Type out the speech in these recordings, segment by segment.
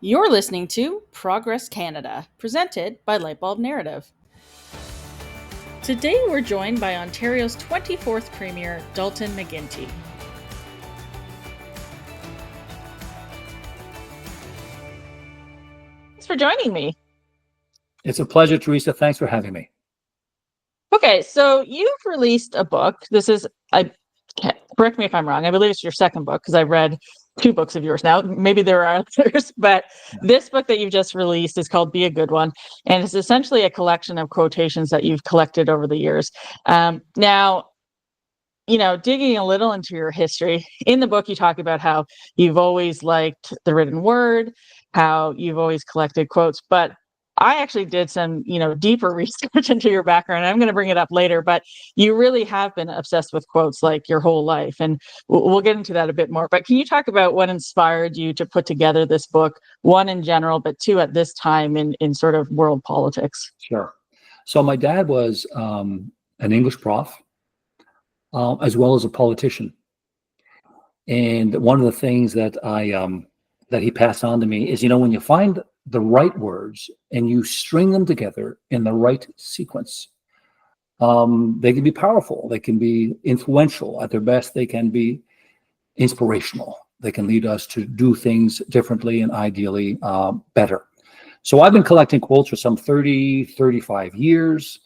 You're listening to Progress Canada, presented by Lightbulb Narrative. Today we're joined by Ontario's 24th Premier, Dalton McGuinty. Thanks for joining me. It's a pleasure, Teresa. Thanks for having me. Okay, so you've released a book. This is, correct me if I'm wrong, I believe it's your second book because I've read two books of yours now. Maybe there are others, but this book that you've just released is called Be a Good One. And it's essentially a collection of quotations that you've collected over the years. Now, digging a little into your history, in the book, you talk about how you've always liked the written word, how you've always collected quotes, but I actually did some, deeper research into your background. I'm going to bring it up later, but you really have been obsessed with quotes like your whole life. And we'll get into that a bit more. But can you talk about what inspired you to put together this book, one in general, but two at this time in sort of world politics? Sure. So my dad was an English prof, as well as a politician. And one of the things that that he passed on to me is, when you find the right words and you string them together in the right sequence, they can be powerful. They can be influential. At their best, they can be inspirational. They can lead us to do things differently and ideally better. So I've been collecting quotes for some 30, 35 years,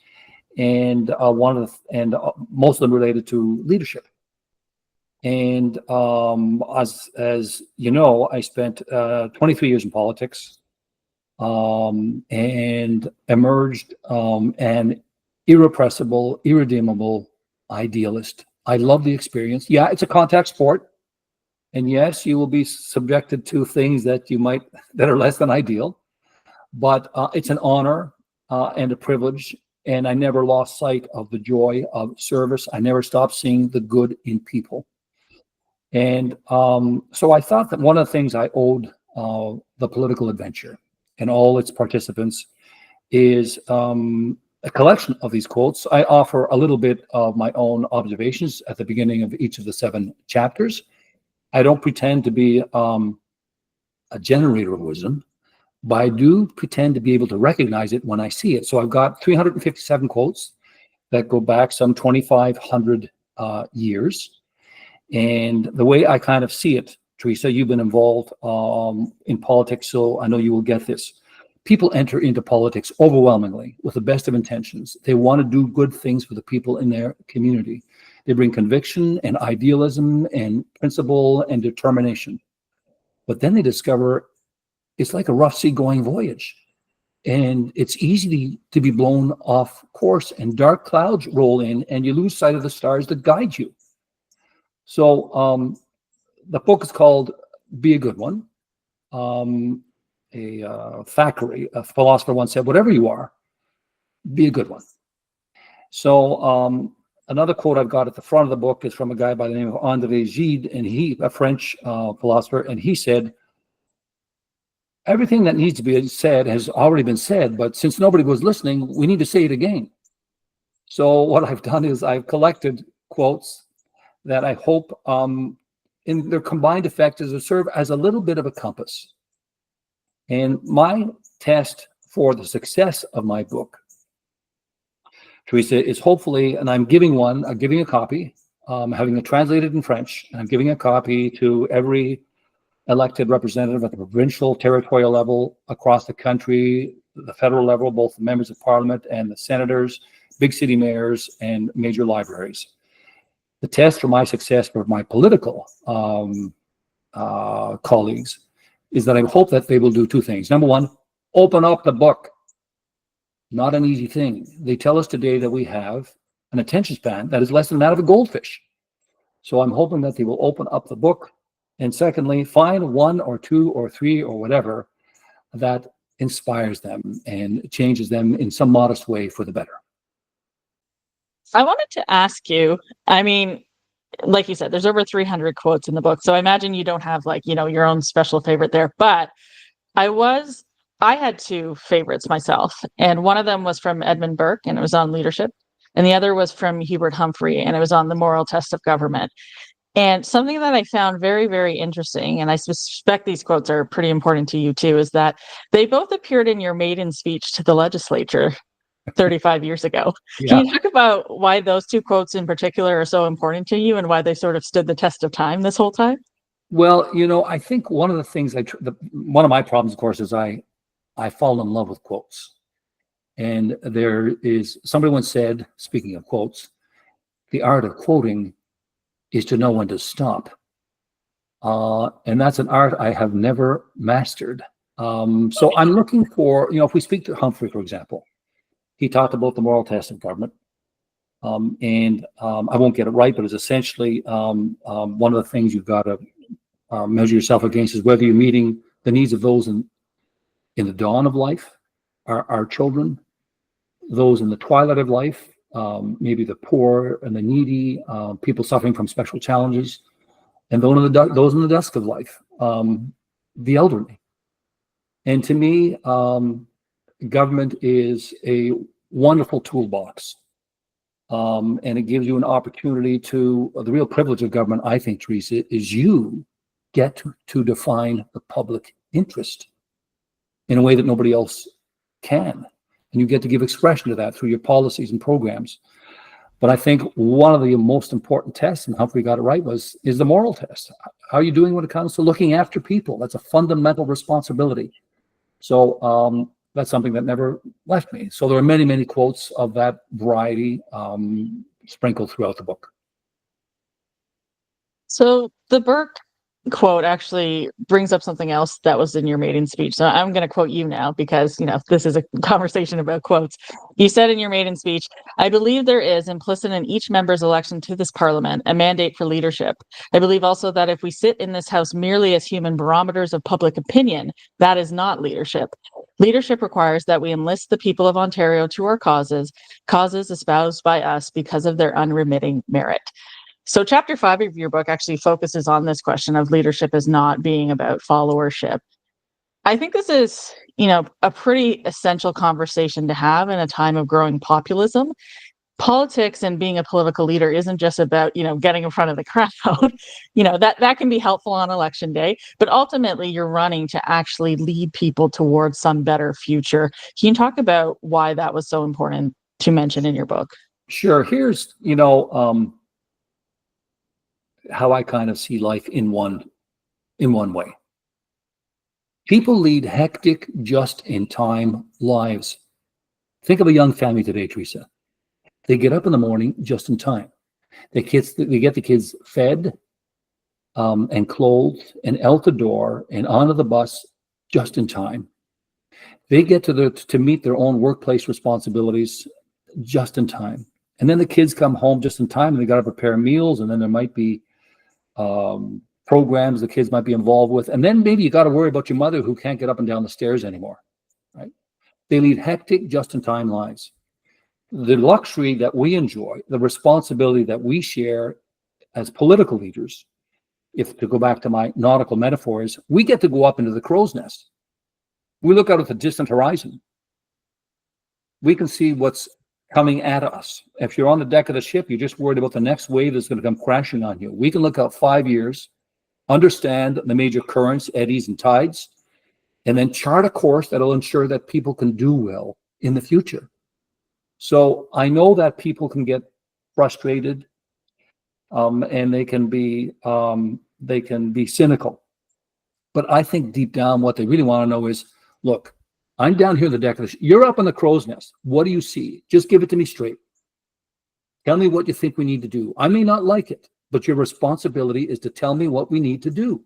and most of them related to leadership. And as you know, I spent 23 years in politics, and emerged an irrepressible, irredeemable idealist. I love the experience. Yeah, it's a contact sport. And yes, you will be subjected to things that are less than ideal. But it's an honor and a privilege. And I never lost sight of the joy of service. I never stopped seeing the good in people. And so I thought that one of the things I owed the political adventure and all its participants is a collection of these quotes. I offer a little bit of my own observations at the beginning of each of the 7 chapters. I don't pretend to be a generator of wisdom, but I do pretend to be able to recognize it when I see it. So I've got 357 quotes that go back some 2,500 years. And the way I kind of see it, Teresa, you've been involved in politics, so I know you will get this. People enter into politics overwhelmingly with the best of intentions. They want to do good things for the people in their community. They bring conviction and idealism and principle and determination. But then they discover it's like a rough sea-going voyage. And it's easy to be blown off course, and dark clouds roll in, and you lose sight of the stars that guide you. So the book is called Be a Good One. Thackeray, a philosopher, once said, whatever you are, be a good one. So another quote I've got at the front of the book is from a guy by the name of André Gide, and a French philosopher, and he said, everything that needs to be said has already been said, but since nobody was listening, we need to say it again. So what I've done is I've collected quotes that I hope in their combined effect is to serve as a little bit of a compass. And my test for the success of my book, Teresa, is hopefully, and I'm giving a copy, having it translated in French, and I'm giving a copy to every elected representative at the provincial, territorial level across the country, the federal level, both the members of parliament and the senators, big city mayors, and major libraries. The test for my success for my political colleagues is that I hope that they will do 2 things. Number one, open up the book. Not an easy thing. They tell us today that we have an attention span that is less than that of a goldfish. So I'm hoping that they will open up the book. And secondly, find 1 or 2 or 3 or whatever that inspires them and changes them in some modest way for the better. I wanted to ask you, like you said, there's over 300 quotes in the book. So I imagine you don't have your own special favorite there, but I had 2 favorites myself. And one of them was from Edmund Burke, and it was on leadership. And the other was from Hubert Humphrey, and it was on the moral test of government. And something that I found very, very interesting, and I suspect these quotes are pretty important to you too, is that they both appeared in your maiden speech to the legislature 35 years ago. Can Yeah. you talk about why those two quotes in particular are so important to you and why they sort of stood the test of time this whole time? Well, I think one of the things one of my problems, of course, is I fall in love with quotes. And there is somebody once said, speaking of quotes, the art of quoting is to know when to stop. And that's an art I have never mastered. So I'm looking for, if we speak to Humphrey, for example, he talked about the moral test of government. And I won't get it right, but it's essentially one of the things you've got to measure yourself against is whether you're meeting the needs of those in the dawn of life, our children, those in the twilight of life, maybe the poor and the needy, people suffering from special challenges, and those in the dusk of life, the elderly. And to me, government is a wonderful toolbox. And it gives you an opportunity the real privilege of government, I think, Teresa, is you get to define the public interest in a way that nobody else can. And you get to give expression to that through your policies and programs. But I think one of the most important tests, and Humphrey got it right, is the moral test. How are you doing when it comes to looking after people? That's a fundamental responsibility. So that's something that never left me. So there are many, many quotes of that variety sprinkled throughout the book. So the Burke quote actually brings up something else that was in your maiden speech. So I'm going to quote you now because, this is a conversation about quotes. You said in your maiden speech, "I believe there is implicit in each member's election to this parliament a mandate for leadership. I believe also that if we sit in this house merely as human barometers of public opinion, that is not leadership. Leadership requires that we enlist the people of Ontario to our causes espoused by us because of their unremitting merit." So chapter 5 of your book actually focuses on this question of leadership as not being about followership. I think this is, a pretty essential conversation to have in a time of growing populism. Politics and being a political leader isn't just about, getting in front of the crowd. That can be helpful on election day, but ultimately you're running to actually lead people towards some better future. Can you talk about why that was so important to mention in your book? Sure. Here's, how I kind of see life in one way. People lead hectic, just-in-time lives. Think of a young family today, Teresa. They get up in the morning just in time. They get the kids fed and clothed and out the door and onto the bus just in time. They get to meet their own workplace responsibilities just in time. And then the kids come home just in time and they got to prepare meals, and then there might be programs the kids might be involved with. And then maybe you got to worry about your mother who can't get up and down the stairs anymore, right? They lead hectic, just-in-time lives. The luxury that we enjoy, the responsibility that we share as political leaders, if to go back to my nautical metaphors, we get to go up into the crow's nest. We look out at the distant horizon. We can see what's coming at us. If you're on the deck of the ship, you're just worried about the next wave that's going to come crashing on you. We can look out 5 years, understand the major currents, eddies, and tides, and then chart a course that'll ensure that people can do well in the future. So I know that people can get frustrated, and they can be cynical. But I think deep down, what they really want to know is, look, I'm down here in the deck of the ship. You're up in the crow's nest. What do you see? Just give it to me straight. Tell me what you think we need to do. I may not like it, but your responsibility is to tell me what we need to do.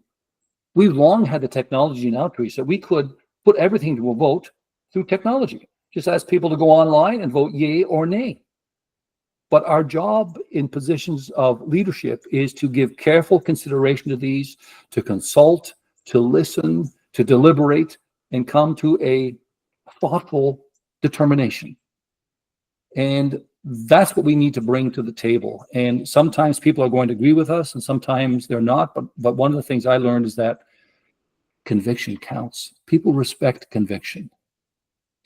We've long had the technology now, Teresa. We could put everything to a vote through technology. Just ask people to go online and vote yay or nay. But our job in positions of leadership is to give careful consideration to these, to consult, to listen, to deliberate, and come to a thoughtful determination. And that's what we need to bring to the table. And sometimes people are going to agree with us and sometimes they're not. But one of the things I learned is that conviction counts. People respect conviction.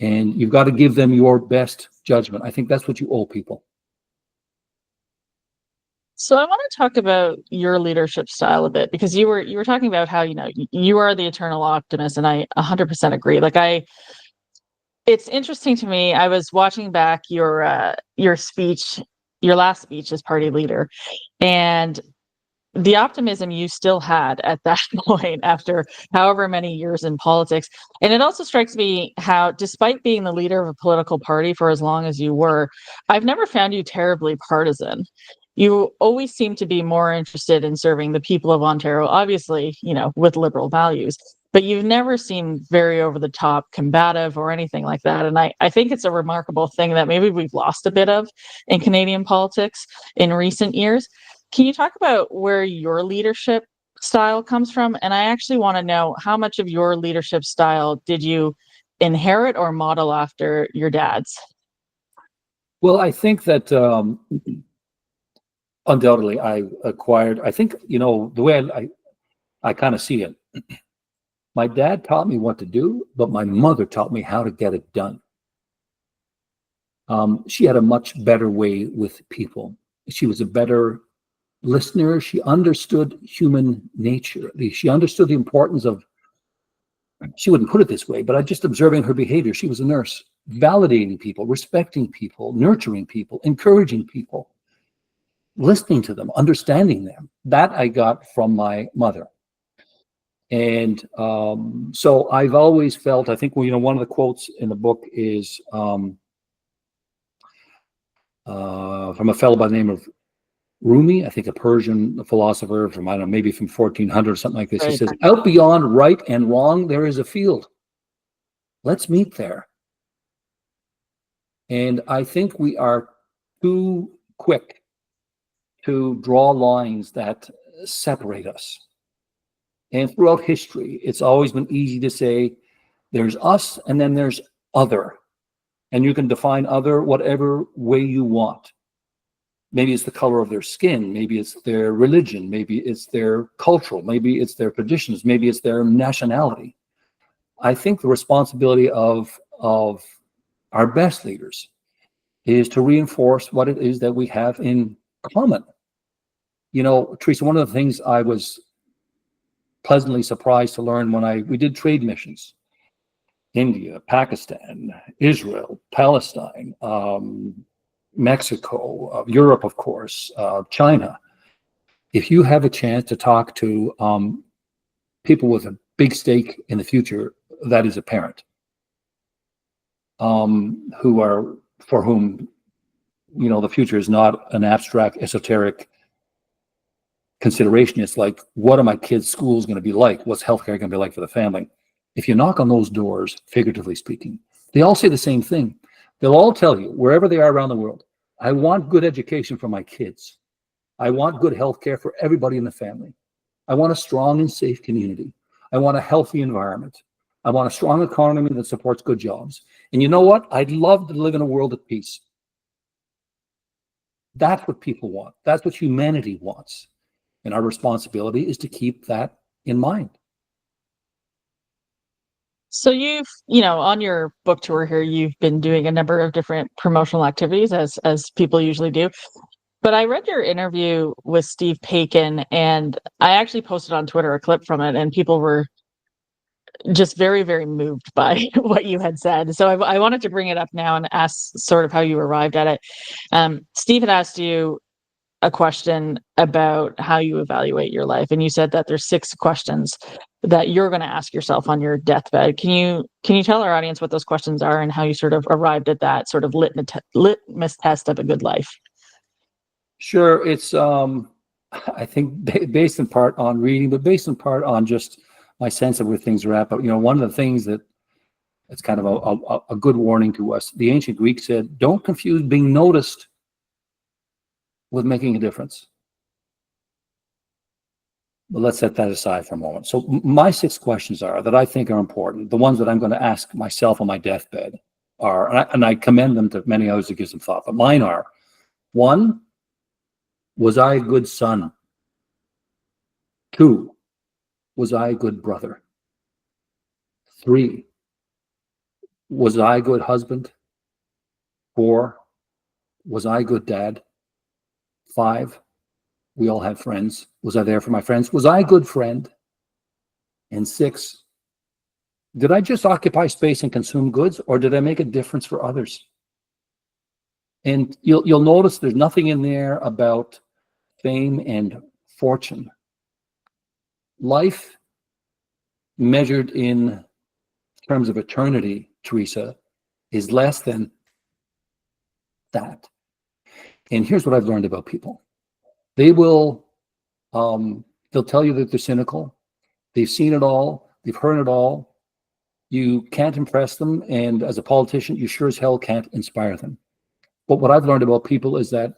And you've got to give them your best judgment. I think that's what you owe people. So I want to talk about your leadership style a bit because you were talking about how, you are the eternal optimist, and I 100% agree. It's interesting to me. I was watching back your speech, your last speech as party leader, and the optimism you still had at that point after however many years in politics. And it also strikes me how, despite being the leader of a political party for as long as you were, I've never found you terribly partisan. You always seem to be more interested in serving the people of Ontario, obviously, with liberal values. But you've never seemed very over the top combative or anything like that. And I think it's a remarkable thing that maybe we've lost a bit of in Canadian politics in recent years. Can you talk about where your leadership style comes from? And I actually want to know, how much of your leadership style did you inherit or model after your dad's? Well, I think that undoubtedly I acquired, I think, the way I kind of see it. My dad taught me what to do, but my mother taught me how to get it done. She had a much better way with people. She was a better listener. She understood human nature. She understood the importance of, she wouldn't put it this way, but I just observing her behavior. She was a nurse, validating people, respecting people, nurturing people, encouraging people, listening to them, understanding them. That I got from my mother. And so I've always felt, I think, one of the quotes in the book is from a fellow by the name of Rumi, I think a Persian philosopher from, I don't know, maybe from 1400 or something like this. He Right. says, out beyond right and wrong, there is a field. Let's meet there. And I think we are too quick to draw lines that separate us. And throughout history, it's always been easy to say there's us and then there's other. And you can define other whatever way you want. Maybe it's the color of their skin, maybe it's their religion, maybe it's their cultural, maybe it's their traditions, maybe it's their nationality. I think the responsibility of our best leaders is to reinforce what it is that we have in common. Teresa, one of the things I was pleasantly surprised to learn when we did trade missions, India, Pakistan, Israel, Palestine, Mexico, Europe, of course, China. If you have a chance to talk to people with a big stake in the future, that is apparent, for whom, the future is not an abstract, esoteric consideration. It's like, what are my kids' schools going to be like? What's healthcare going to be like for the family? If you knock on those doors, figuratively speaking, they all say the same thing. They'll all tell you, wherever they are around the world, I want good education for my kids. I want good healthcare for everybody in the family. I want a strong and safe community. I want a healthy environment. I want a strong economy that supports good jobs. And you know what? I'd love to live in a world of peace. That's what people want. That's what humanity wants. And our responsibility is to keep that in mind. So you've, on your book tour here, you've been doing a number of different promotional activities as people usually do. But I read your interview with Steve Paikin, and I actually posted on Twitter a clip from it, and people were just very, very moved by what you had said. So I wanted to bring it up now and ask sort of how you arrived at it. Steve had asked you a question about how you evaluate your life, and you said that there's 6 questions that you're going to ask yourself on your deathbed. Can you tell our audience what those questions are and how you sort of arrived at that sort of litmus test of a good life? Sure. It's, I think, based in part on reading, but based in part on just my sense of where things are at. But, one of the things that it's kind of a good warning to us, the ancient Greeks said, don't confuse being noticed with making a difference. But let's set that aside for a moment. So my 6 questions that I think are important. The ones that I'm going to ask myself on my deathbed are, and I commend them to many others to give some thought, but mine are: 1, was I a good son? 2, was I a good brother? 3, was I a good husband? 4, was I a good dad? 5, we all have friends. Was I there for my friends? Was I a good friend? And 6, did I just occupy space and consume goods, or did I make a difference for others? And you'll notice there's nothing in there about fame and fortune. Life measured in terms of eternity, Teresa, is less than that. And here's what I've learned about people. They will, they'll tell you that they're cynical. They've seen it all. They've heard it all. You can't impress them. And as a politician, you sure as hell can't inspire them. But what I've learned about people is that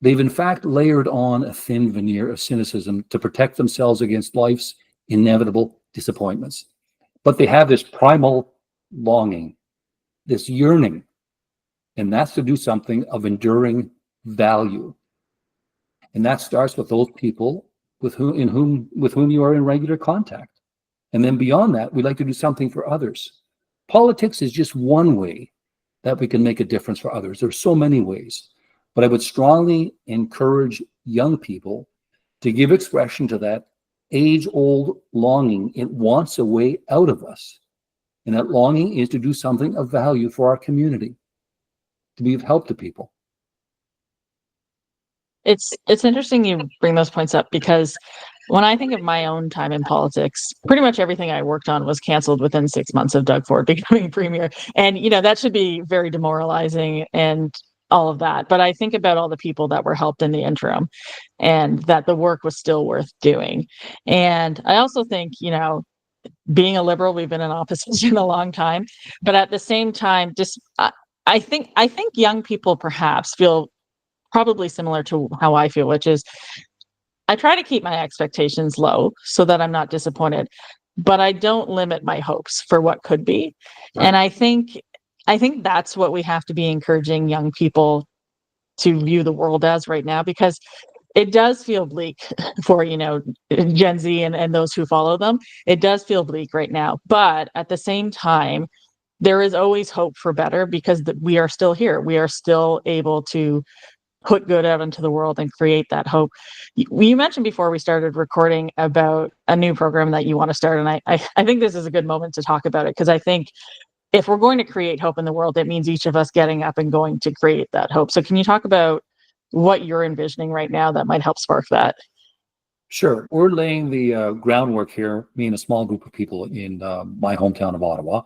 they've in fact layered on a thin veneer of cynicism to protect themselves against life's inevitable disappointments. But they have this primal longing, this yearning, and that's to do something of enduring value. And that starts with those people with whom you are in regular contact. And then beyond that, we like to do something for others. Politics is just one way that we can make a difference for others. There's so many ways, but I would strongly encourage young people to give expression to that age-old longing. It wants a way out of us. And that longing is to do something of value for our community, to be of help to people. It's interesting you bring those points up, because when I think of my own time in politics, pretty much everything I worked on was canceled within 6 months of Doug Ford becoming premier. And, that should be very demoralizing and all of that. But I think about all the people that were helped in the interim and that the work was still worth doing. And I also think, being a liberal, we've been in opposition a long time, but at the same time, just I think young people perhaps feel probably similar to how I feel, which is I try to keep my expectations low so that I'm not disappointed, but I don't limit my hopes for what could be. Right. And I think that's what we have to be encouraging young people to view the world as right now, because it does feel bleak for, Gen Z and those who follow them. It does feel bleak right now. But at the same time, there is always hope for better, because we are still here. We are still able to put good out into the world and create that hope. You mentioned before we started recording about a new program that you want to start. And I think this is a good moment to talk about it, because I think if we're going to create hope in the world, it means each of us getting up and going to create that hope. So can you talk about what you're envisioning right now that might help spark that? Sure. We're laying the groundwork here, me and a small group of people in my hometown of Ottawa,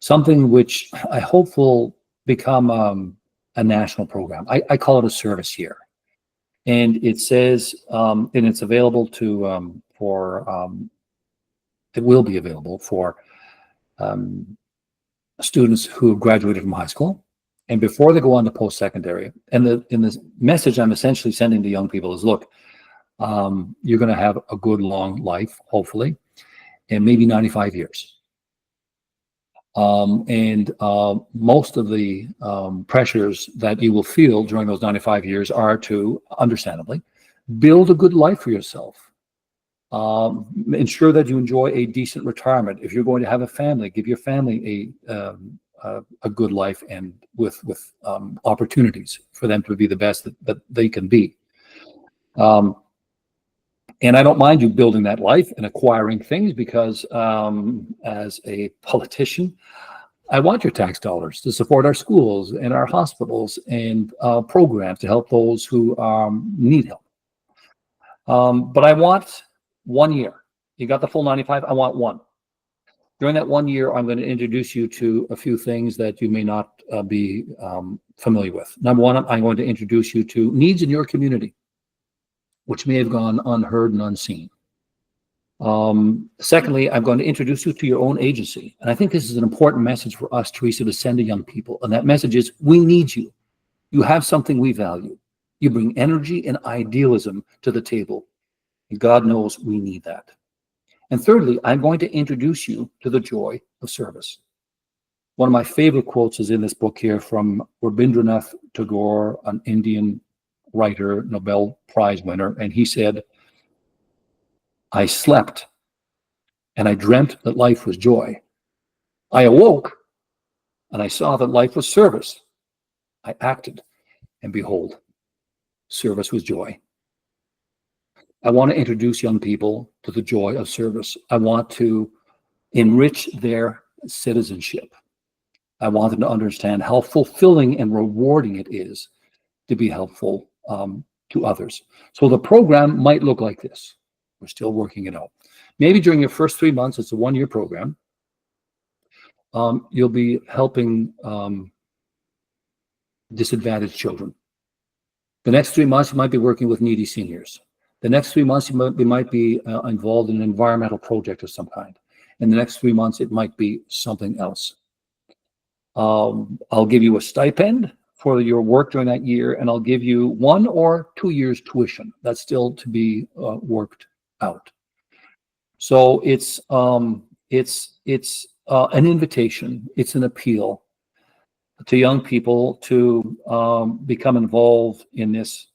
something which I hope will become a national program. I call it a service year. And it says, and it's available to, it will be available for students who have graduated from high school and before they go on to post-secondary. And the message I'm essentially sending to young people is, look, you're going to have a good long life, hopefully, and maybe 95 years. And most of the pressures that you will feel during those 95 years are to, understandably, build a good life for yourself. Ensure that you enjoy a decent retirement. If you're going to have a family, give your family a good life and with opportunities for them to be the best that they can be. And I don't mind you building that life and acquiring things, because as a politician, I want your tax dollars to support our schools and our hospitals and programs to help those who need help. But I want 1 year. You got the full 95, I want 1. During that 1 year, I'm going to introduce you to a few things that you may not be familiar with. Number one, I'm going to introduce you to needs in your community, which may have gone unheard and unseen. Secondly, I'm going to introduce you to your own agency. And I think this is an important message for us, Teresa, to send to young people. And that message is, we need you. You have something we value. You bring energy and idealism to the table. And God knows we need that. And thirdly, I'm going to introduce you to the joy of service. One of my favorite quotes is in this book here from Rabindranath Tagore, an Indian writer, Nobel Prize winner. And he said, I slept and I dreamt that life was joy. I awoke and I saw that life was service. I acted, and behold, service with joy. I want to introduce young people to the joy of service. I want to enrich their citizenship. I want them to understand how fulfilling and rewarding it is to be helpful to others. So the program might look like this. We're still working it out. Maybe during your first 3 months, it's a 1-year program. You'll be helping disadvantaged children. The next 3 months, you might be working with needy seniors. The next 3 months, we might be involved in an environmental project of some kind. In the next 3 months, it might be something else. I'll give you a stipend for your work during that year, and I'll give you 1 or 2 years tuition. That's still to be worked out. So it's an invitation. It's an appeal to young people to become involved in this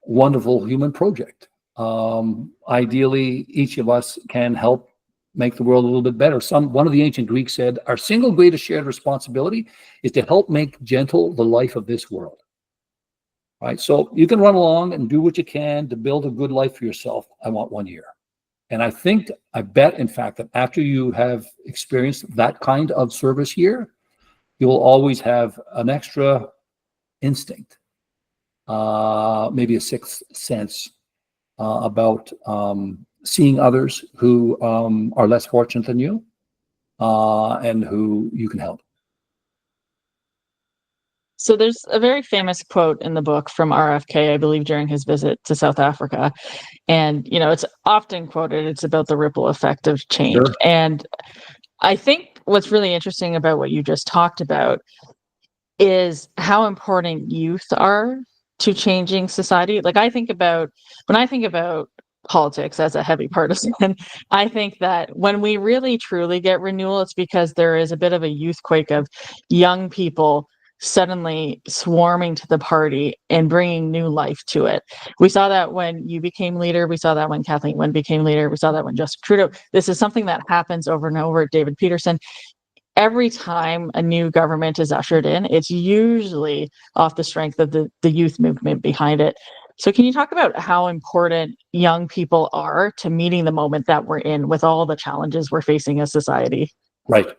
wonderful human project. Ideally, each of us can help make the world a little bit better. One of the ancient Greeks said, our single greatest shared responsibility is to help make gentle the life of this world. Right? So you can run along and do what you can to build a good life for yourself. I want 1 year. And I bet, in fact, that after you have experienced that kind of service year, you will always have an extra instinct, maybe a sixth sense about seeing others who are less fortunate than you and who you can help. So there's a very famous quote in the book from RFK, I believe, during his visit to South Africa. And, it's often quoted. It's about the ripple effect of change. Sure. And I think what's really interesting about what you just talked about is how important youth are to changing society. Like when I think about politics as a heavy partisan, I think that when we really truly get renewal, it's because there is a bit of a youth quake of young people suddenly swarming to the party and bringing new life to it. We saw that when you became leader. We saw that when Kathleen Wynne became leader. We saw that when Justin Trudeau. This is something that happens over and over. David Peterson. Every time a new government is ushered in, it's usually off the strength of the youth movement behind it. So can you talk about how important young people are to meeting the moment that we're in with all the challenges we're facing as society? Right.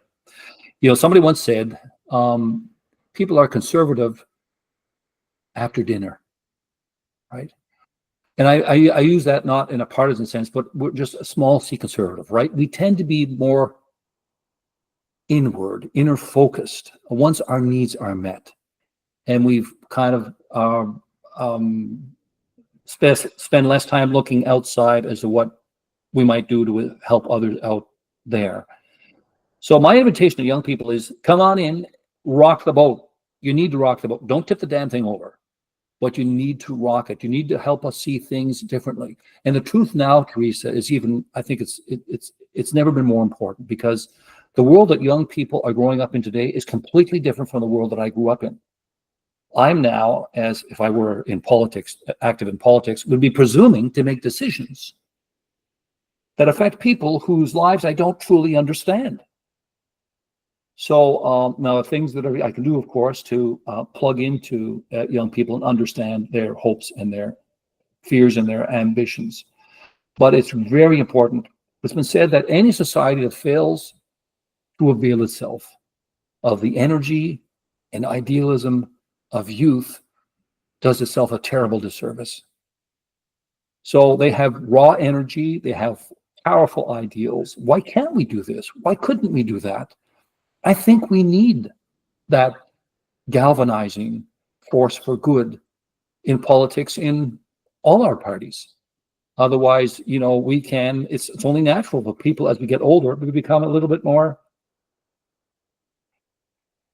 Somebody once said, people are conservative after dinner, right? And I use that not in a partisan sense, but we're just a small c conservative, right? We tend to be more inner focused once our needs are met. And we've kind of spend less time looking outside as to what we might do to help others out there. So my invitation to young people is, come on in, rock the boat. You need to rock the boat. Don't tip the damn thing over, but you need to rock it. You need to help us see things differently. And the truth now, Teresa, is I think it's never been more important, because the world that young people are growing up in today is completely different from the world that I grew up in. I'm now, as if I were in politics, active in politics, would be presuming to make decisions that affect people whose lives I don't truly understand. So now things that I can do, of course, to plug into young people and understand their hopes and their fears and their ambitions. But it's very important. It's been said that any society that fails to avail itself of the energy and idealism of youth does itself a terrible disservice. So they have raw energy, they have powerful ideals. Why can't we do this? Why couldn't we do that? I think we need that galvanizing force for good in politics in all our parties. Otherwise, it's only natural for people as we get older, we become a little bit more,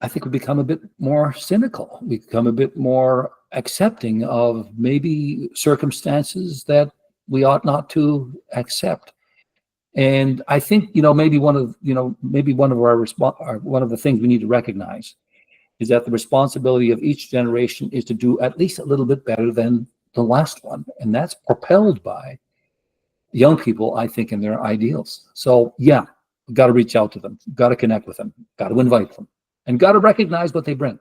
I think we become a bit more cynical. We become a bit more accepting of maybe circumstances that we ought not to accept. And I think, maybe one of the things we need to recognize is that the responsibility of each generation is to do at least a little bit better than the last one. And that's propelled by young people, I think, in their ideals. So yeah, we've got to reach out to them, got to connect with them, got to invite them, and got to recognize what they bring.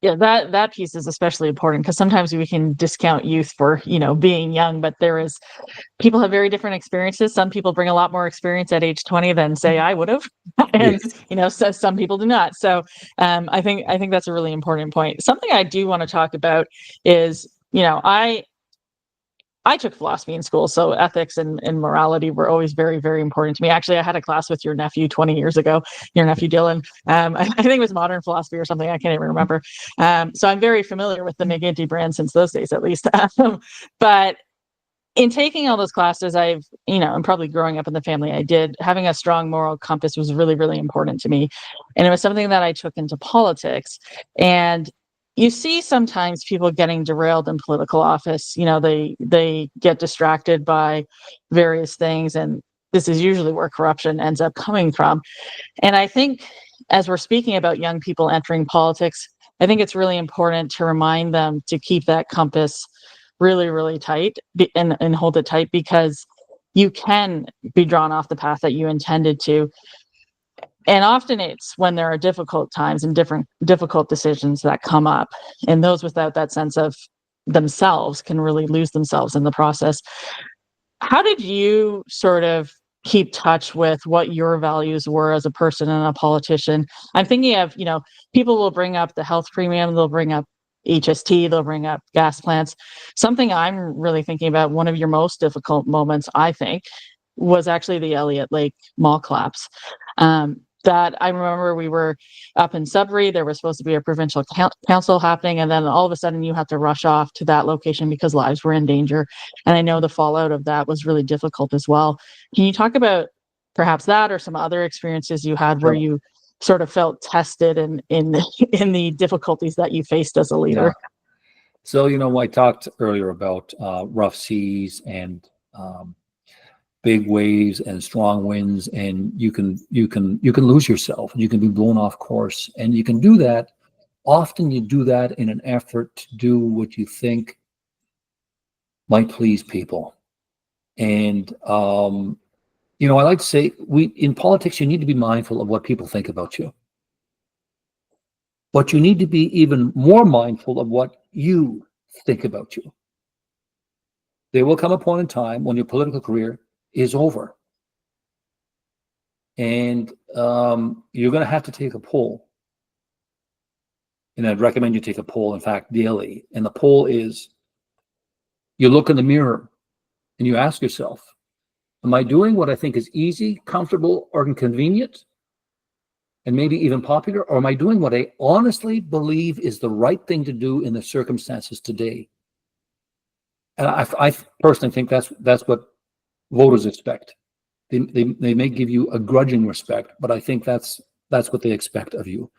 Yeah, that piece is especially important because sometimes we can discount youth for, being young, but people have very different experiences. Some people bring a lot more experience at age 20 than say I would have. And, Yes. so some people do not. So I think that's a really important point. Something I do want to talk about is, I took philosophy in school, so ethics and morality were always very, very important to me. Actually, I had a class with your nephew 20 years ago, your nephew Dylan. I think it was modern philosophy or something. I can't even remember. So I'm very familiar with the McGuinty brand since those days, at least. But in taking all those classes, and probably growing up in the family I did, having a strong moral compass was really, really important to me. And it was something that I took into politics. And you see sometimes people getting derailed in political office. They get distracted by various things. And this is usually where corruption ends up coming from. And I think as we're speaking about young people entering politics, I think it's really important to remind them to keep that compass really, really tight and hold it tight, because you can be drawn off the path that you intended to. And often it's when there are difficult times and difficult decisions that come up. And those without that sense of themselves can really lose themselves in the process. How did you sort of keep touch with what your values were as a person and a politician? I'm thinking of, people will bring up the health premium, they'll bring up HST, they'll bring up gas plants. Something I'm really thinking about, one of your most difficult moments, I think, was actually the Elliott Lake mall collapse. That I remember we were up in Sudbury, there was supposed to be a provincial council happening, and then all of a sudden you had to rush off to that location because lives were in danger. And I know the fallout of that was really difficult as well. Can you talk about perhaps that or some other experiences you had where Sure. you sort of felt tested in in the difficulties that you faced as a Yeah. leader? So, I talked earlier about rough seas and big waves and strong winds, and you can lose yourself, and you can be blown off course, and you can do that. Often you do that in an effort to do what you think might please people. And I like to say, in politics, you need to be mindful of what people think about you. But you need to be even more mindful of what you think about you. There will come a point in time when your political career is over, and you're going to have to take a poll. And I'd recommend you take a poll, in fact, daily. And the poll is, you look in the mirror and you ask yourself, am I doing what I think is easy, comfortable, or inconvenient, and maybe even popular? Or am I doing what I honestly believe is the right thing to do in the circumstances today? And I personally think that's what voters expect. They may give you a grudging respect, but I think that's what they expect of you.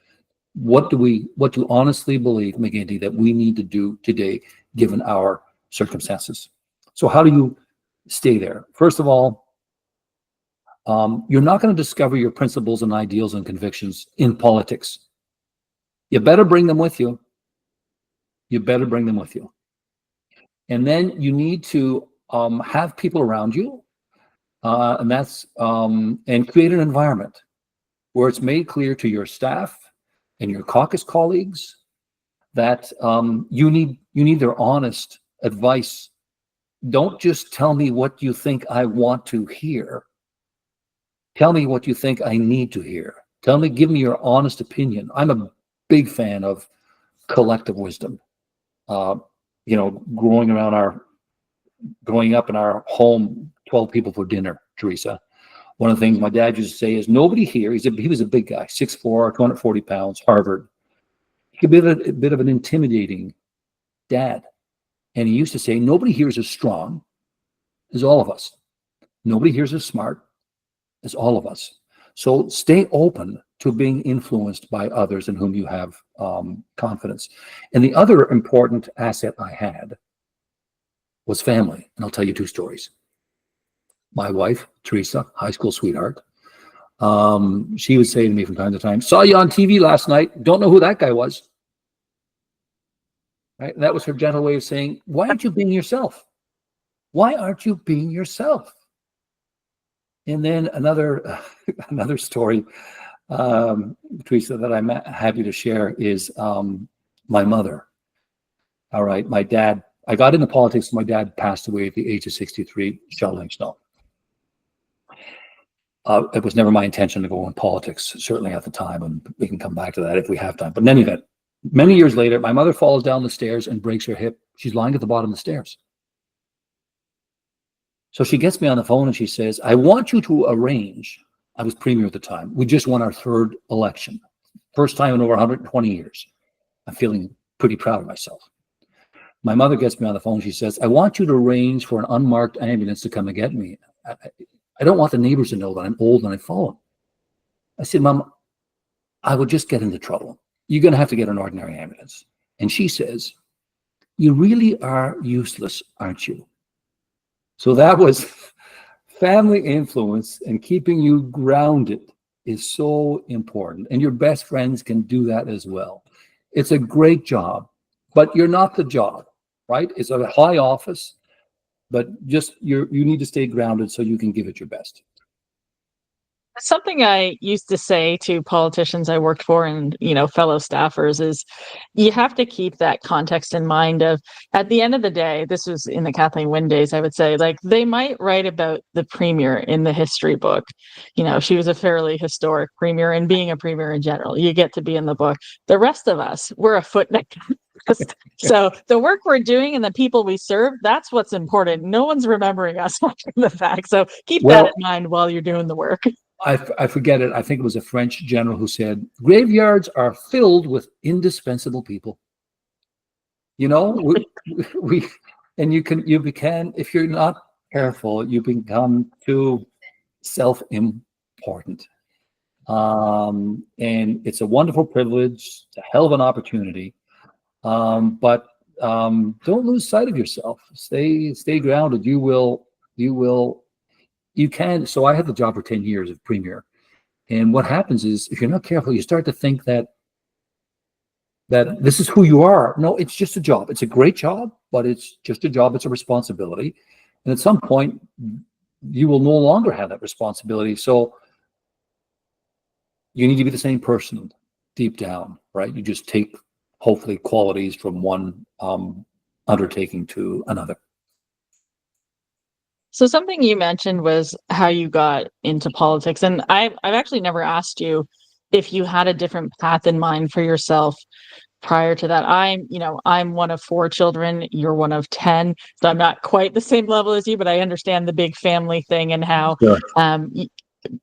What do you honestly believe, McGuinty, that we need to do today, given our circumstances? So how do you stay there? First of all, you're not going to discover your principles and ideals and convictions in politics. You better bring them with you. You better bring them with you. And then you need to have people around you, and create an environment where it's made clear to your staff and your caucus colleagues that you need their honest advice. Don't just tell me what you think I want to hear. Tell me what you think I need to hear. Give me your honest opinion. I'm a big fan of collective wisdom. Growing up in our home, 12 people for dinner, Teresa. One of the things my dad used to say is, nobody here, he was a big guy, 6'4", 240 pounds, Harvard. He could be a bit of an intimidating dad. And he used to say, nobody here is as strong as all of us. Nobody here is as smart as all of us. So stay open to being influenced by others in whom you have confidence. And the other important asset I had was family. And I'll tell you two stories. My wife, Teresa, high school sweetheart, she would say to me from time to time, saw you on TV last night. Don't know who that guy was. Right? And that was her gentle way of saying, why aren't you being yourself? Why aren't you being yourself? And then another story, Teresa, that I'm happy to share is my mother. All right, my dad, I got into politics. My dad passed away at the age of 63, shoveling snow. It was never my intention to go in politics, certainly at the time, and we can come back to that if we have time. But in any event, many years later, my mother falls down the stairs and breaks her hip. She's lying at the bottom of the stairs. So she gets me on the phone and she says, I want you to arrange, I was premier at the time. We just won our third election. First time in over 120 years. I'm feeling pretty proud of myself. My mother gets me on the phone. She says, I want you to arrange for an unmarked ambulance to come and get me. I don't want the neighbors to know that I'm old and I've fallen. I said, Mom, I would just get into trouble. You're going to have to get an ordinary ambulance. And she says, you really are useless, aren't you? So that was family influence, and keeping you grounded is so important. And your best friends can do that as well. It's a great job, but you're not the job, right? It's a high office, but just you need to stay grounded so you can give it your best. Something I used to say to politicians I worked for and, fellow staffers is you have to keep that context in mind of, at the end of the day, this was in the Kathleen Wynne days, I would say, like, they might write about the premier in the history book. She was a fairly historic premier, and being a premier in general, you get to be in the book. The rest of us, we're a footnote. So the work we're doing and the people we serve, that's what's important. No one's remembering us after the fact. So keep that in mind while you're doing the work. I forget it. I think it was a French general who said, graveyards are filled with indispensable people. We and you can, if you're not careful, you become too self-important. And it's a wonderful privilege, it's a hell of an opportunity. But don't lose sight of yourself. Stay grounded. You can. So I had the job for 10 years of premier. And what happens is, if you're not careful, you start to think that this is who you are. No, it's just a job. It's a great job, but it's just a job. It's a responsibility. And at some point, you will no longer have that responsibility. So you need to be the same person deep down, right? You just take, hopefully, qualities from one undertaking to another. So something you mentioned was how you got into politics. And I've actually never asked you if you had a different path in mind for yourself prior to that. I'm one of 4 children. You're one of 10. So I'm not quite the same level as you, but I understand the big family thing and how, Sure.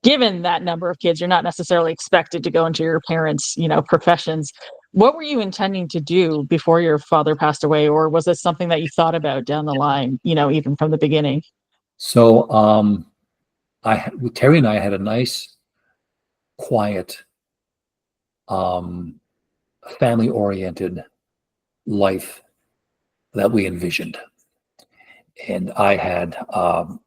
Given that number of kids, you're not necessarily expected to go into your parents', professions. What were you intending to do before your father passed away? Or was it something that you thought about down the line, even from the beginning? So Terry and I had a nice, quiet, family-oriented life that we envisioned. And I had a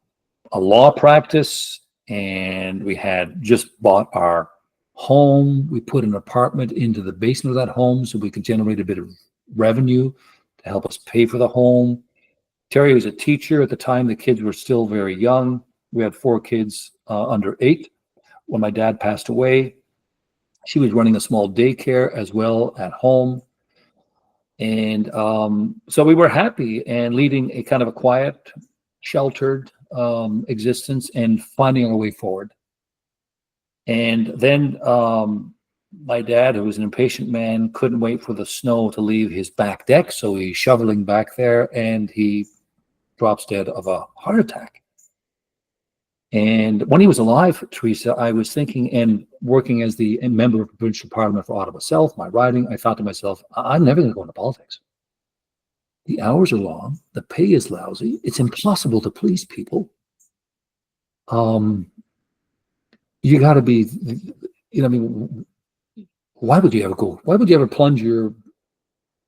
law practice, and we had just bought our home. We put an apartment into the basement of that home so we could generate a bit of revenue to help us pay for the home. Terry was a teacher at the time. The kids were still very young. We had 4 kids under 8 when my dad passed away. She was running a small daycare as well at home. And so we were happy and leading a kind of a quiet, sheltered existence and finding our way forward. And then my dad, who was an impatient man, couldn't wait for the snow to leave his back deck. So he's shoveling back there, and he drops dead of a heart attack. And when he was alive, Teresa, I was thinking, and working as the member of the provincial parliament for Ottawa South, my riding, I thought to myself, I'm never going to go into politics. The hours are long. The pay is lousy. It's impossible to please people. You got to be, why would you ever go? Why would you ever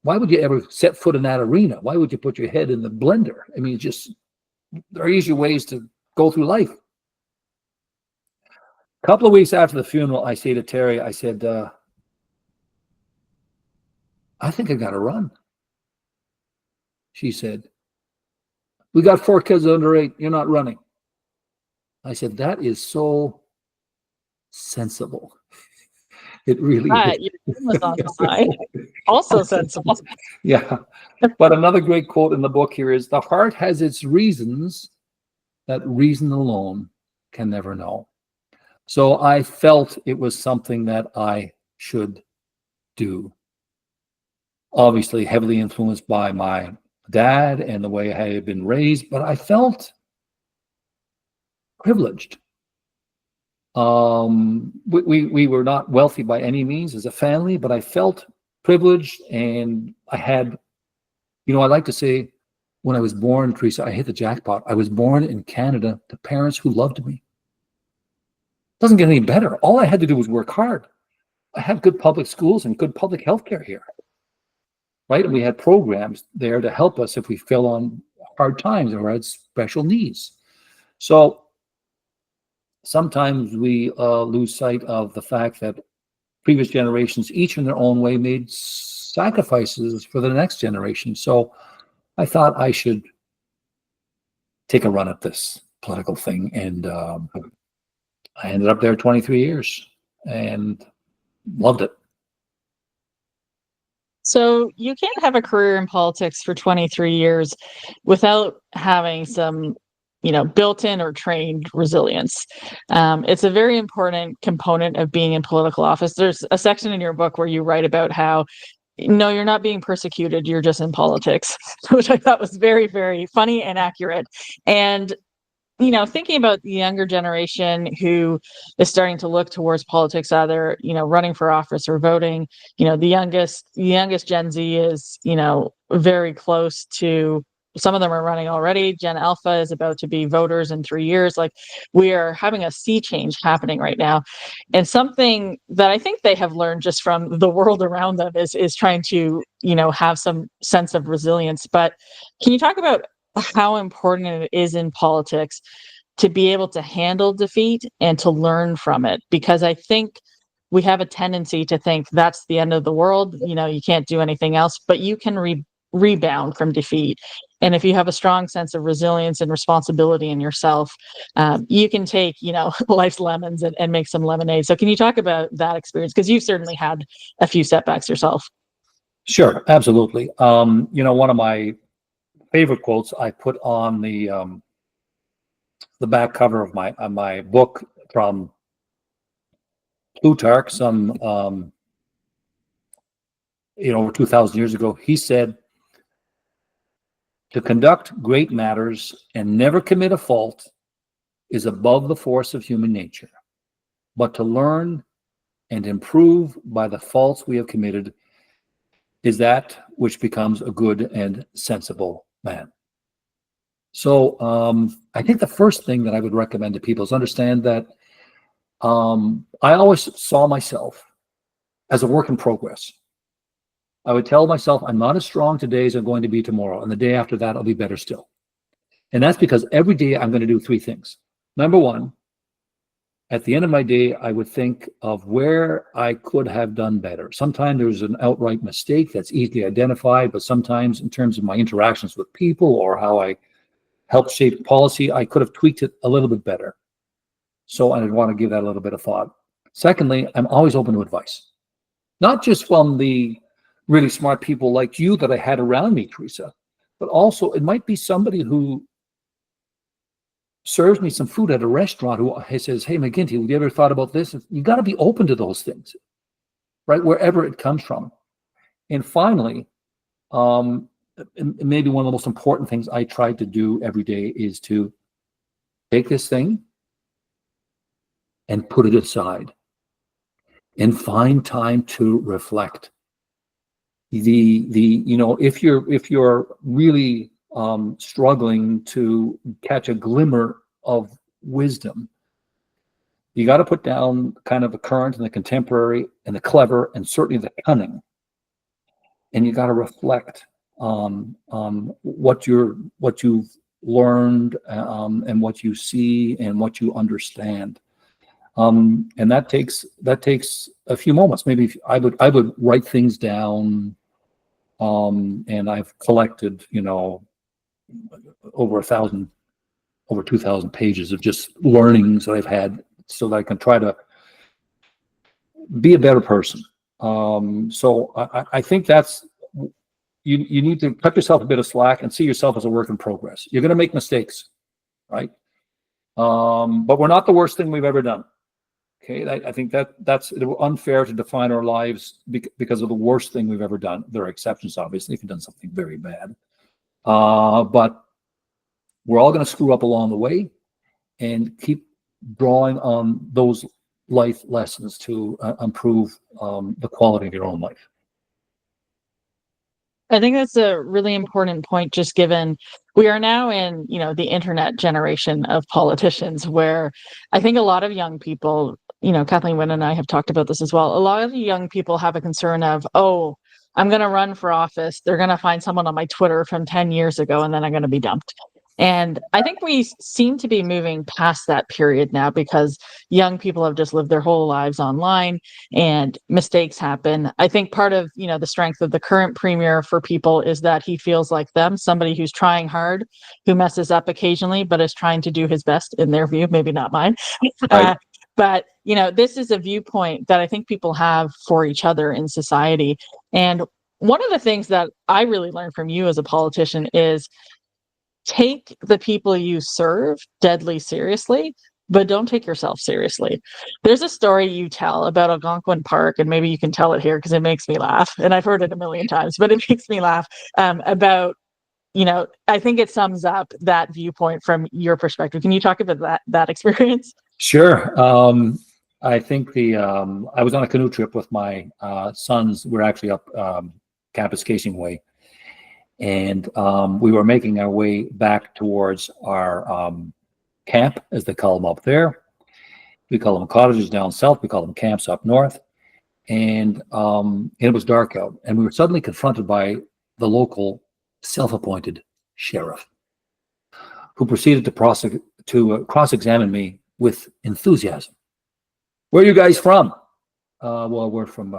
why would you ever set foot in that arena? Why would you put your head in the blender? I mean, there are easier ways to go through life. A couple of weeks after the funeral, I say to Terry, I said, I think I got to run. She said, we got 4 kids under 8. You're not running. I said, that is so sensible. It really is. Your team was on the side. Also sensible. Yeah. But another great quote in the book here is, the heart has its reasons that reason alone can never know. So I felt it was something that I should do. Obviously, heavily influenced by my dad and the way I had been raised, but I felt privileged. We were not wealthy by any means as a family, but I felt privileged, and I had, I like to say, when I was born, Teresa, I hit the jackpot. I was born in Canada to parents who loved me. Doesn't get any better. All I had to do was work hard. I had good public schools and good public health care here, right? And we had programs there to help us if we fell on hard times or had special needs. So sometimes we lose sight of the fact that previous generations, each in their own way, made sacrifices for the next generation. So I thought I should take a run at this political thing. And I ended up there 23 years and loved it. So you can't have a career in politics for 23 years without having some, built-in or trained resilience. It's a very important component of being in political office. There's a section in your book where you write about how, no, you're not being persecuted, you're just in politics, which I thought was very, very funny and accurate. And thinking about the younger generation who is starting to look towards politics, either, running for office or voting, the youngest Gen Z is, very close to, some of them are running already. Gen Alpha is about to be voters in 3 years. Like, we are having a sea change happening right now. And something that I think they have learned just from the world around them is trying to, have some sense of resilience. But can you talk about how important it is in politics to be able to handle defeat and to learn from it? Because I think we have a tendency to think that's the end of the world. You can't do anything else, but you can rebound from defeat. And if you have a strong sense of resilience and responsibility in yourself, you can take, life's lemons and make some lemonade. So can you talk about that experience? Because you've certainly had a few setbacks yourself. Sure, absolutely. One of my favorite quotes I put on the back cover of my book from Plutarch, some over 2,000 years ago. He said, "To conduct great matters and never commit a fault is above the force of human nature, but to learn and improve by the faults we have committed is that which becomes a good and sensible man." So I think the first thing that I would recommend to people is understand that I always saw myself as a work in progress. I would tell myself, I'm not as strong today as I'm going to be tomorrow, and the day after that, I'll be better still. And that's because every day I'm going to do three things. Number one, at the end of my day, I would think of where I could have done better. Sometimes there's an outright mistake that's easily identified, but sometimes in terms of my interactions with people or how I help shape policy, I could have tweaked it a little bit better. So I want to give that a little bit of thought. Secondly, I'm always open to advice, not just from the really smart people like you that I had around me, Teresa, but also it might be somebody who serves me some food at a restaurant who says, "Hey, McGuinty, have you ever thought about this?" You got to be open to those things, right? Wherever it comes from. And finally, maybe one of the most important things I try to do every day is to take this thing and put it aside and find time to reflect. If you're really struggling to catch a glimmer of wisdom, you got to put down kind of the current and the contemporary and the clever and certainly the cunning, and you got to reflect on what you've learned and what you see and what you understand. And that takes a few moments. Maybe I would write things down, and I've collected, over 2,000 pages of just learnings that I've had, so that I can try to be a better person. So I think that's, you need to cut yourself a bit of slack and see yourself as a work in progress. You're going to make mistakes, right? But we're not the worst thing we've ever done. Okay, I think that's unfair to define our lives because of the worst thing we've ever done. There are exceptions, obviously, if you've done something very bad. But we're all going to screw up along the way, and keep drawing on those life lessons to improve the quality of your own life. I think that's a really important point, just given we are now in, the internet generation of politicians, where I think a lot of young people, Kathleen Wynne and I have talked about this as well. A lot of young people have a concern of, oh, I'm going to run for office. They're going to find someone on my Twitter from 10 years ago, and then I'm going to be dumped. And I think we seem to be moving past that period now, because young people have just lived their whole lives online and mistakes happen. I think part of, the strength of the current premier for people is that he feels like them, somebody who's trying hard, who messes up occasionally, but is trying to do his best in their view, maybe not mine. Right. But, this is a viewpoint that I think people have for each other in society. And one of the things that I really learned from you as a politician is take the people you serve deadly seriously, but don't take yourself seriously. There's a story you tell about Algonquin Park, and maybe you can tell it here because it makes me laugh. And I've heard it a million times, but it makes me laugh about, I think it sums up that viewpoint from your perspective. Can you talk about that experience? Sure. I think I was on a canoe trip with my sons. We're actually up Campus Casing Way. And we were making our way back towards our camp, as they call them up there. We call them cottages down south. We call them camps up north. And it was dark out. And we were suddenly confronted by the local self-appointed sheriff, who proceeded to cross-examine me with enthusiasm. Where are you guys from? Well, we're from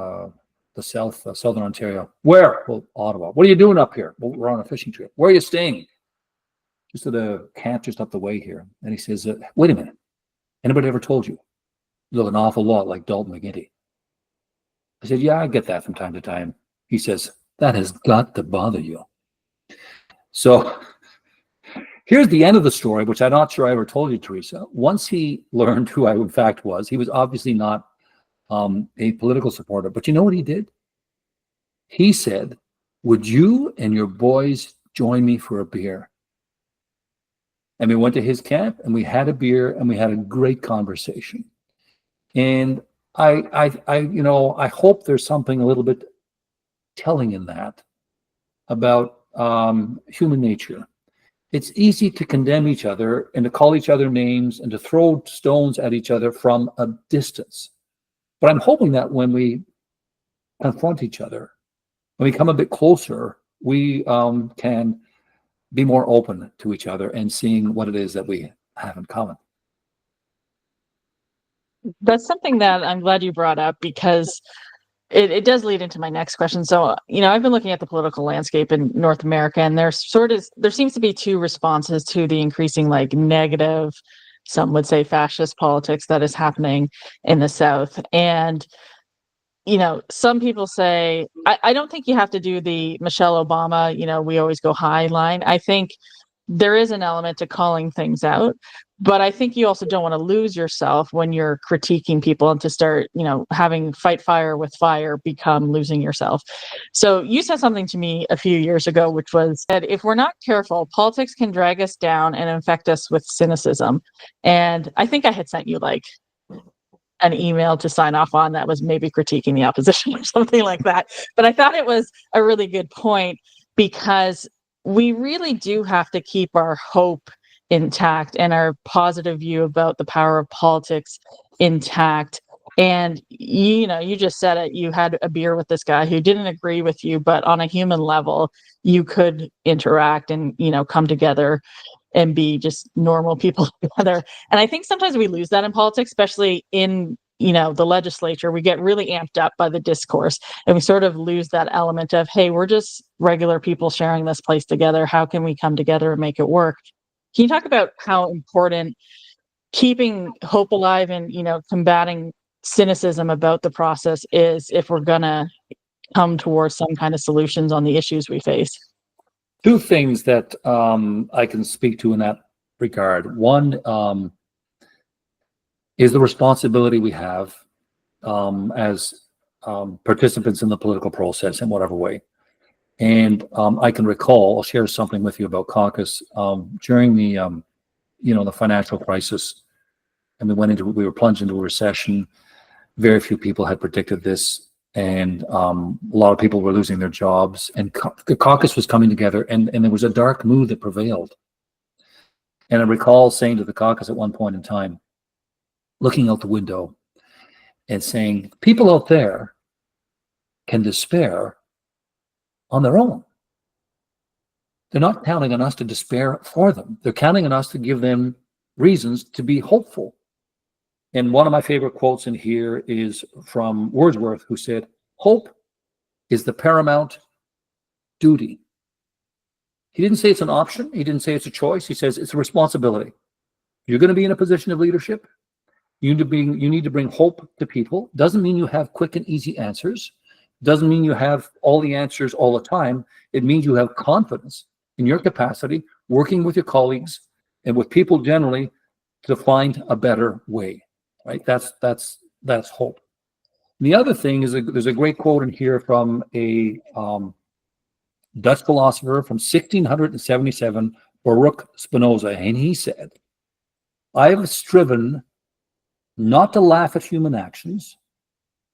the southern Ontario. Where? Well, Ottawa. What are you doing up here? Well, we're on a fishing trip. Where are you staying? Just at a camp just up the way here. And he says, wait a minute. Anybody ever told you look an awful lot like Dalton McGuinty? I said, yeah, I get that from time to time. He says, that has got to bother you. So here's the end of the story, which I'm not sure I ever told you, Teresa. Once he learned who I in fact was, he was obviously not a political supporter. But you know what he did? He said, would you and your boys join me for a beer? And we went to his camp and we had a beer and we had a great conversation. And I hope there's something a little bit telling in that about human nature. It's easy to condemn each other and to call each other names and to throw stones at each other from a distance. But I'm hoping that when we confront each other, when we come a bit closer, we can be more open to each other and seeing what it is that we have in common. That's something that I'm glad you brought up, because it does lead into my next question. So, I've been looking at the political landscape in North America, and there seems to be two responses to the increasing negative, some would say fascist politics that is happening in the South. And, some people say, I don't think you have to do the Michelle Obama, we always go high line. I think there is an element to calling things out, but I think you also don't want to lose yourself when you're critiquing people and to start, having fight fire with fire become losing yourself. So you said something to me a few years ago, which was that if we're not careful, politics can drag us down and infect us with cynicism. And I think I had sent you an email to sign off on that was maybe critiquing the opposition or something like that. But I thought it was a really good point, because we really do have to keep our hope intact and our positive view about the power of politics intact. And, you just said it, you had a beer with this guy who didn't agree with you, but on a human level, you could interact and, come together and be just normal people together. And I think sometimes we lose that in politics, especially in, the legislature. We get really amped up by the discourse and we sort of lose that element of, hey, we're just regular people sharing this place together. How can we come together and make it work? Can you talk about how important keeping hope alive and, combating cynicism about the process is if we're gonna come towards some kind of solutions on the issues we face. Two things that I can speak to in that regard. One is the responsibility we have as participants in the political process in whatever way. And I can recall, I'll share something with you about caucus during the the financial crisis, and we were plunged into a recession. Very few people had predicted this, and a lot of people were losing their jobs, and the caucus was coming together, and there was a dark mood that prevailed. And I recall saying to the caucus at one point in time, looking out the window and saying, people out there can despair on their own. They're not counting on us to despair for them. They're counting on us to give them reasons to be hopeful. And one of my favorite quotes in here is from Wordsworth, who said, "Hope is the paramount duty." He didn't say it's an option. He didn't say it's a choice. He says it's a responsibility. You're going to be in a position of leadership. You need to bring hope to people. Doesn't mean you have quick and easy answers. Doesn't mean you have all the answers all the time. It means you have confidence in your capacity, working with your colleagues and with people generally to find a better way. Right? That's hope. The other thing is there's a great quote in here from a Dutch philosopher from 1677, Baruch Spinoza, and he said, "I have striven not to laugh at human actions,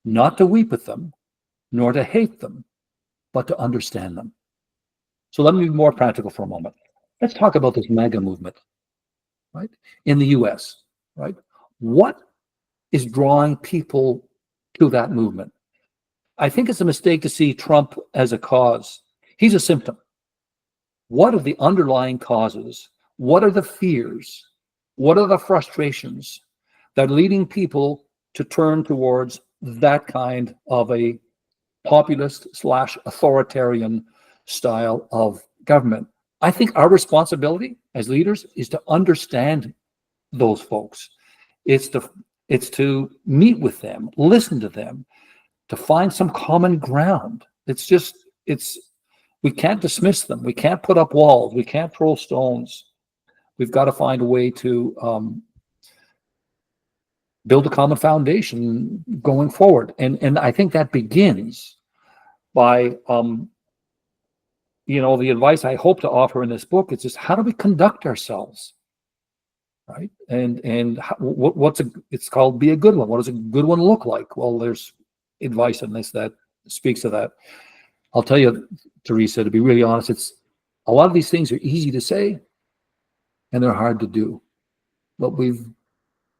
not to weep at them, nor to hate them, but to understand them." So let me be more practical for a moment. Let's talk about this MAGA movement, right? In the US, right? What is drawing people to that movement? I think it's a mistake to see Trump as a cause. He's a symptom. What are the underlying causes? What are the fears? What are the frustrations that are leading people to turn towards that kind of a populist / authoritarian style of government? I think our responsibility as leaders is to understand those folks. It's to meet with them, listen to them, to find some common ground. We can't dismiss them. We can't put up walls. We can't throw stones. We've got to find a way to build a common foundation going forward. And I think that begins by, the advice I hope to offer in this book. It's just, how do we conduct ourselves? Right? And it's called Be a Good One. What does a good one look like? Well, there's advice in this that speaks to that. I'll tell you, Teresa, to be really honest, it's a lot of these things are easy to say and they're hard to do. But we've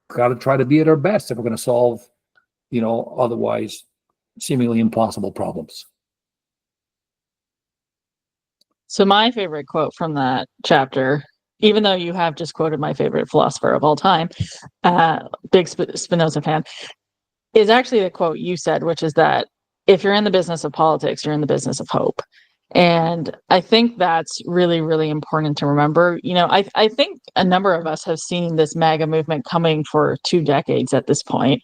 got to try to be at our best if we're going to solve, otherwise seemingly impossible problems. So my favorite quote from that chapter, even though you have just quoted my favorite philosopher of all time, big Spinoza fan, is actually the quote you said, which is that if you're in the business of politics, you're in the business of hope. And I think that's really, really important to remember. I think a number of us have seen this MAGA movement coming for 2 decades at this point,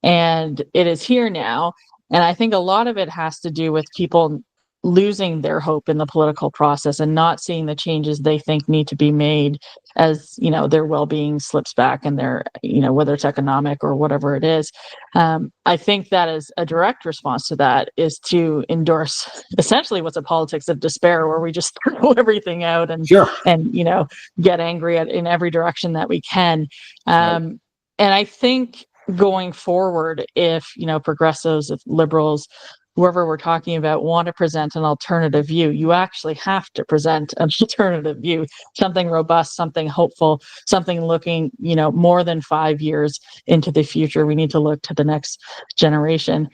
and it is here now. And I think a lot of it has to do with people losing their hope in the political process and not seeing the changes they think need to be made as, their well-being slips back and their, whether it's economic or whatever it is. I think that is a direct response to that is to endorse essentially what's a politics of despair, where we just throw everything out and, Sure. and, get angry in every direction that we can. Right. And I think going forward, if, progressives, if liberals, whoever we're talking about, want to present an alternative view, you actually have to present an alternative view, something robust, something hopeful, something looking, more than 5 years into the future. We need to look to the next generation.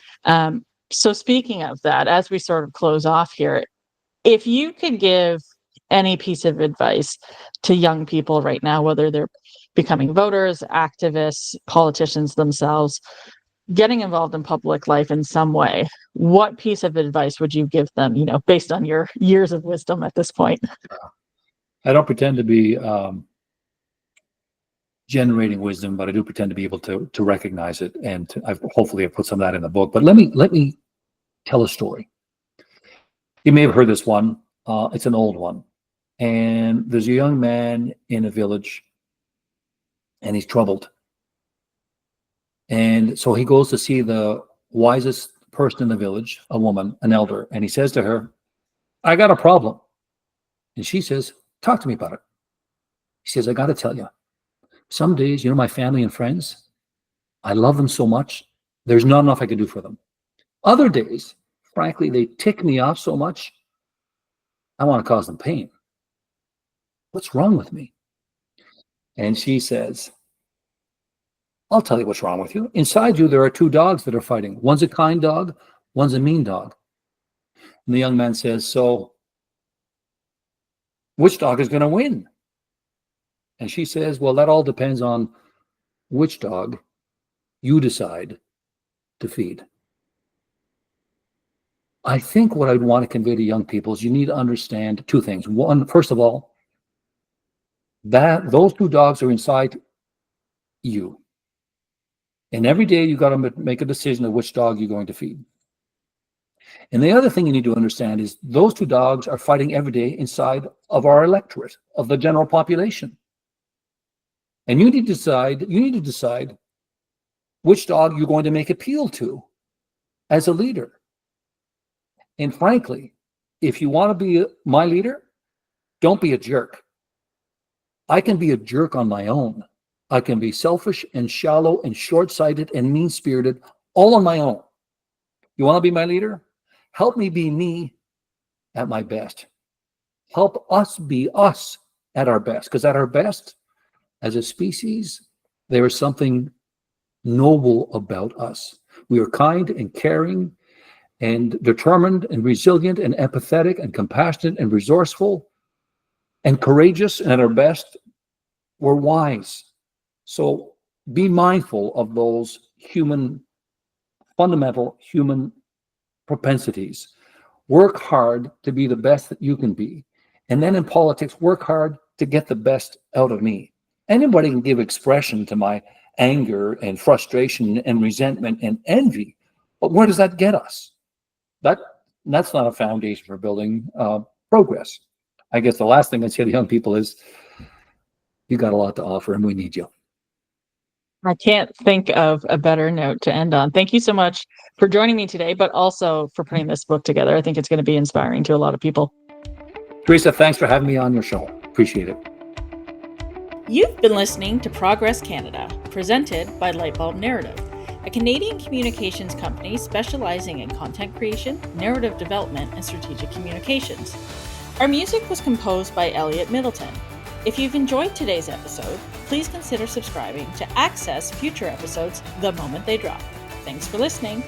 So speaking of that, as we sort of close off here, if you could give any piece of advice to young people right now, whether they're becoming voters, activists, politicians themselves, getting involved in public life in some way, what piece of advice would you give them, based on your years of wisdom at this point? I don't pretend to be generating wisdom, but I do pretend to be able to recognize it. And hopefully I put some of that in the book. But let me tell a story. You may have heard this one. It's an old one. And there's a young man in a village, and he's troubled. And so he goes to see the wisest person in the village, a woman, an elder, and he says to her, I got a problem. And she says, talk to me about it. He says, I got to tell you, some days, my family and friends, I love them so much, there's not enough I can do for them. Other days, frankly, they tick me off so much, I want to cause them pain. What's wrong with me? And she says, I'll tell you what's wrong with you. Inside you, there are two dogs that are fighting. One's a kind dog, one's a mean dog. And the young man says, so which dog is going to win? And she says, well, that all depends on which dog you decide to feed. I think what I'd want to convey to young people is you need to understand two things. One, first of all, that those two dogs are inside you. And every day you got to make a decision of which dog you're going to feed. And the other thing you need to understand is those two dogs are fighting every day inside of our electorate, of the general population. And you need to decide which dog you're going to make appeal to as a leader. And frankly, if you want to be my leader, don't be a jerk. I can be a jerk on my own. I can be selfish and shallow and short-sighted and mean-spirited all on my own. You want to be my leader? Help me be me at my best. Help us be us at our best. Because at our best, as a species, there is something noble about us. We are kind and caring and determined and resilient and empathetic and compassionate and resourceful and courageous. And at our best, we're wise. So be mindful of those fundamental human propensities. Work hard to be the best that you can be. And then in politics, work hard to get the best out of me. Anybody can give expression to my anger and frustration and resentment and envy, but where does that get us? That's not a foundation for building progress. I guess the last thing I'd say to young people is, you got a lot to offer and we need you. I can't think of a better note to end on. Thank you so much for joining me today, but also for putting this book together. I think it's going to be inspiring to a lot of people. Teresa, thanks for having me on your show. Appreciate it. You've been listening to Progress Canada, presented by Lightbulb Narrative, a Canadian communications company specializing in content creation, narrative development, and strategic communications. Our music was composed by Elliot Middleton. If you've enjoyed today's episode, please consider subscribing to access future episodes the moment they drop. Thanks for listening.